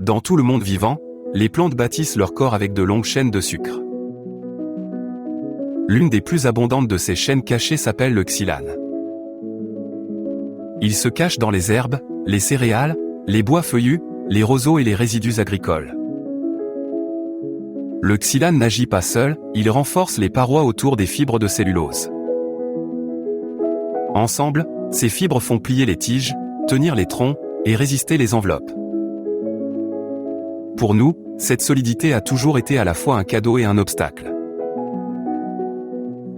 Dans tout le monde vivant, les plantes bâtissent leur corps avec de longues chaînes de sucre. L'une des plus abondantes de ces chaînes cachées s'appelle le xylane. Il se cache dans les herbes, les céréales, les bois feuillus, les roseaux et les résidus agricoles. Le xylane n'agit pas seul, il renforce les parois autour des fibres de cellulose. Ensemble, ces fibres font plier les tiges, tenir les troncs et résister les enveloppes. Pour nous, cette solidité a toujours été à la fois un cadeau et un obstacle.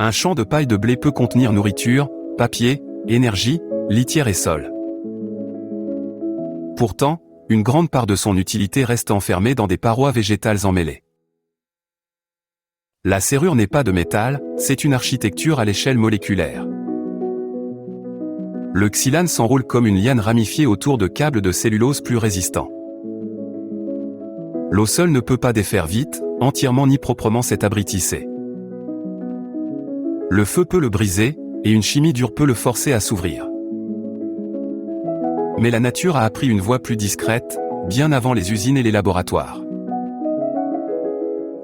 Un champ de paille de blé peut contenir nourriture, papier, énergie, litière et sol. Pourtant, une grande part de son utilité reste enfermée dans des parois végétales emmêlées. La serrure n'est pas de métal, c'est une architecture à l'échelle moléculaire. Le xylane s'enroule comme une liane ramifiée autour de câbles de cellulose plus résistants. L'eau seule ne peut pas défaire vite, entièrement ni proprement cet abri tissé. Le feu peut le briser, et une chimie dure peut le forcer à s'ouvrir. Mais la nature a appris une voie plus discrète, bien avant les usines et les laboratoires.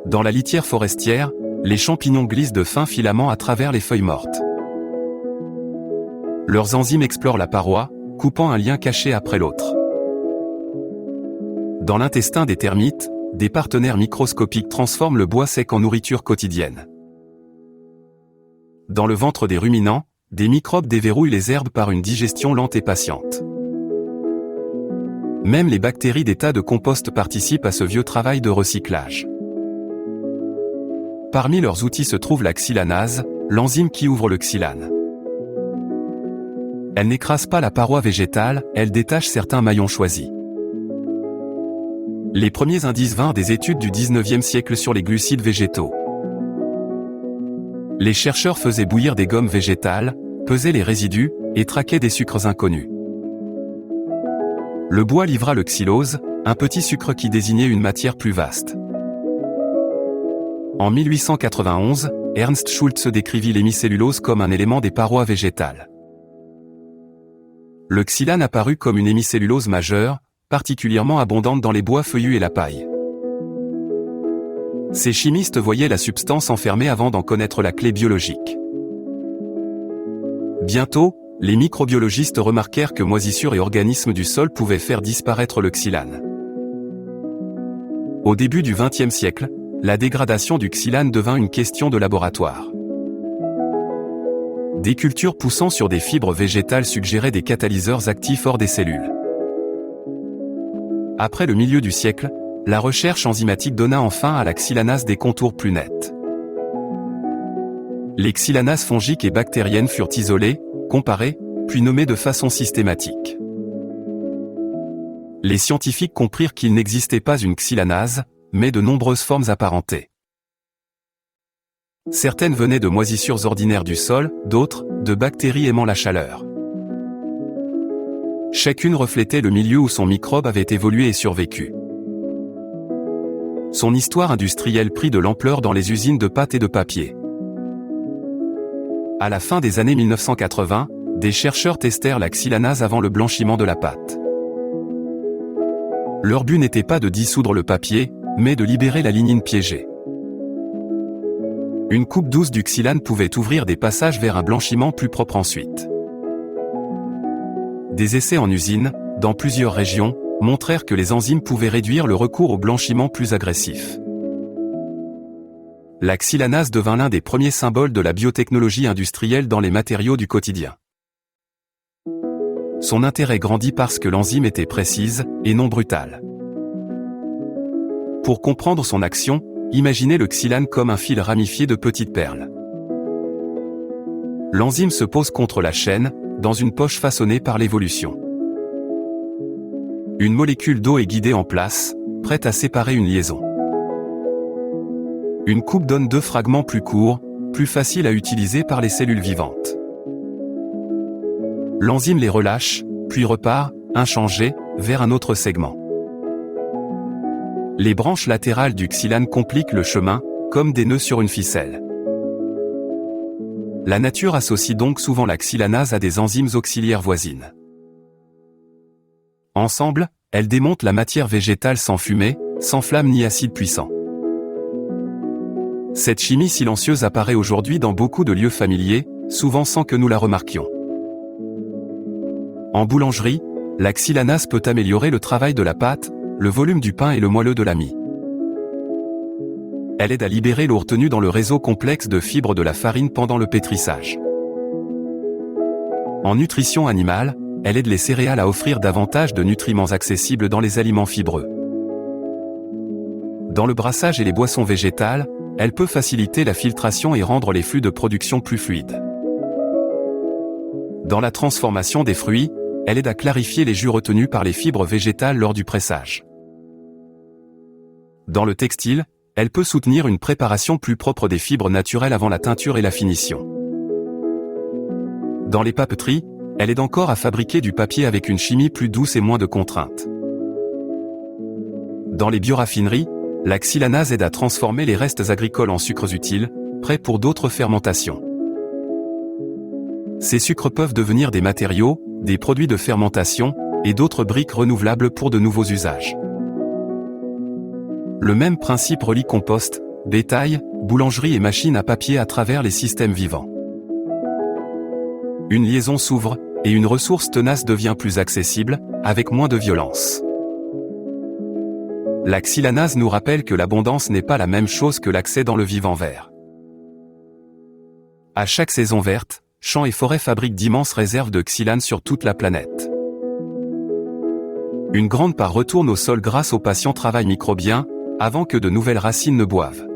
Dans la litière forestière, les champignons glissent de fins filaments à travers les feuilles mortes. Leurs enzymes explorent la paroi, coupant un lien caché après l'autre. Dans l'intestin des termites, des partenaires microscopiques transforment le bois sec en nourriture quotidienne. Dans le ventre des ruminants, des microbes déverrouillent les herbes par une digestion lente et patiente. Même les bactéries des tas de compost participent à ce vieux travail de recyclage. Parmi leurs outils se trouve la xylanase, l'enzyme qui ouvre le xylane. Elle n'écrase pas la paroi végétale, elle détache certains maillons choisis. Les premiers indices vinrent des études du XIXe siècle sur les glucides végétaux. Les chercheurs faisaient bouillir des gommes végétales, pesaient les résidus, et traquaient des sucres inconnus. Le bois livra le xylose, un petit sucre qui désignait une matière plus vaste. En 1891, Ernst Schultze décrivit l'hémicellulose comme un élément des parois végétales. Le xylane apparut comme une hémicellulose majeure, particulièrement abondante dans les bois feuillus et la paille. Ces chimistes voyaient la substance enfermée avant d'en connaître la clé biologique. Bientôt, les microbiologistes remarquèrent que moisissures et organismes du sol pouvaient faire disparaître le xylane. Au début du XXe siècle, la dégradation du xylane devint une question de laboratoire. Des cultures poussant sur des fibres végétales suggéraient des catalyseurs actifs hors des cellules. Après le milieu du siècle, la recherche enzymatique donna enfin à la xylanase des contours plus nets. Les xylanases fongiques et bactériennes furent isolées, comparées, puis nommées de façon systématique. Les scientifiques comprirent qu'il n'existait pas une xylanase, mais de nombreuses formes apparentées. Certaines venaient de moisissures ordinaires du sol, d'autres, de bactéries aimant la chaleur. Chacune reflétait le milieu où son microbe avait évolué et survécu. Son histoire industrielle prit de l'ampleur dans les usines de pâte et de papier. À la fin des années 1980, des chercheurs testèrent la xylanase avant le blanchiment de la pâte. Leur but n'était pas de dissoudre le papier, mais de libérer la lignine piégée. Une coupe douce du xylane pouvait ouvrir des passages vers un blanchiment plus propre ensuite. Des essais en usine, dans plusieurs régions, montrèrent que les enzymes pouvaient réduire le recours au blanchiment plus agressif. La xylanase devint l'un des premiers symboles de la biotechnologie industrielle dans les matériaux du quotidien. Son intérêt grandit parce que l'enzyme était précise, et non brutale. Pour comprendre son action, imaginez le xylane comme un fil ramifié de petites perles. L'enzyme se pose contre la chaîne, dans une poche façonnée par l'évolution. Une molécule d'eau est guidée en place, prête à séparer une liaison. Une coupe donne deux fragments plus courts, plus faciles à utiliser par les cellules vivantes. L'enzyme les relâche, puis repart, inchangé, vers un autre segment. Les branches latérales du xylane compliquent le chemin, comme des nœuds sur une ficelle. La nature associe donc souvent la xylanase à des enzymes auxiliaires voisines. Ensemble, elle démonte la matière végétale sans fumée, sans flamme ni acide puissant. Cette chimie silencieuse apparaît aujourd'hui dans beaucoup de lieux familiers, souvent sans que nous la remarquions. En boulangerie, la xylanase peut améliorer le travail de la pâte, le volume du pain et le moelleux de la mie. Elle aide à libérer l'eau retenue dans le réseau complexe de fibres de la farine pendant le pétrissage. En nutrition animale, elle aide les céréales à offrir davantage de nutriments accessibles dans les aliments fibreux. Dans le brassage et les boissons végétales, elle peut faciliter la filtration et rendre les flux de production plus fluides. Dans la transformation des fruits, elle aide à clarifier les jus retenus par les fibres végétales lors du pressage. Dans le textile, elle peut soutenir une préparation plus propre des fibres naturelles avant la teinture et la finition. Dans les papeteries, elle aide encore à fabriquer du papier avec une chimie plus douce et moins de contraintes. Dans les bioraffineries, la xylanase aide à transformer les restes agricoles en sucres utiles, prêts pour d'autres fermentations. Ces sucres peuvent devenir des matériaux, des produits de fermentation, et d'autres briques renouvelables pour de nouveaux usages. Le même principe relie compost, bétail, boulangerie et machines à papier à travers les systèmes vivants. Une liaison s'ouvre, et une ressource tenace devient plus accessible, avec moins de violence. La xylanase nous rappelle que l'abondance n'est pas la même chose que l'accès dans le vivant vert. À chaque saison verte, champs et forêts fabriquent d'immenses réserves de xylane sur toute la planète. Une grande part retourne au sol grâce au patient travail microbien, avant que de nouvelles racines ne boivent.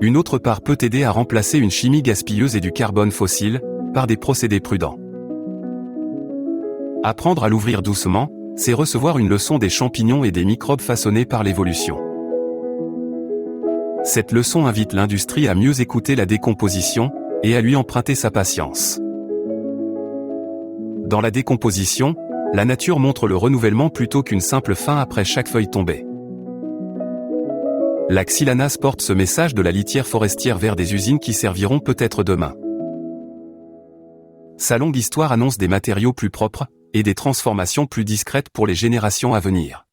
Une autre part peut aider à remplacer une chimie gaspilleuse et du carbone fossile, par des procédés prudents. Apprendre à l'ouvrir doucement, c'est recevoir une leçon des champignons et des microbes façonnés par l'évolution. Cette leçon invite l'industrie à mieux écouter la décomposition, et à lui emprunter sa patience. Dans la décomposition, la nature montre le renouvellement plutôt qu'une simple fin après chaque feuille tombée. La xylanase porte ce message de la litière forestière vers des usines qui serviront peut-être demain. Sa longue histoire annonce des matériaux plus propres, et des transformations plus discrètes pour les générations à venir.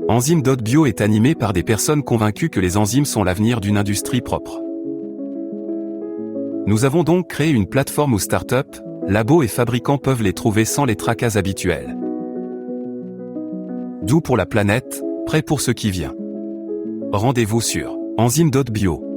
Enzyme.bio est animé par des personnes convaincues que les enzymes sont l'avenir d'une industrie propre. Nous avons donc créé une plateforme où start-up, labos et fabricants peuvent les trouver sans les tracas habituels. Doux pour la planète, prêt pour ce qui vient. Rendez-vous sur enzyme.bio.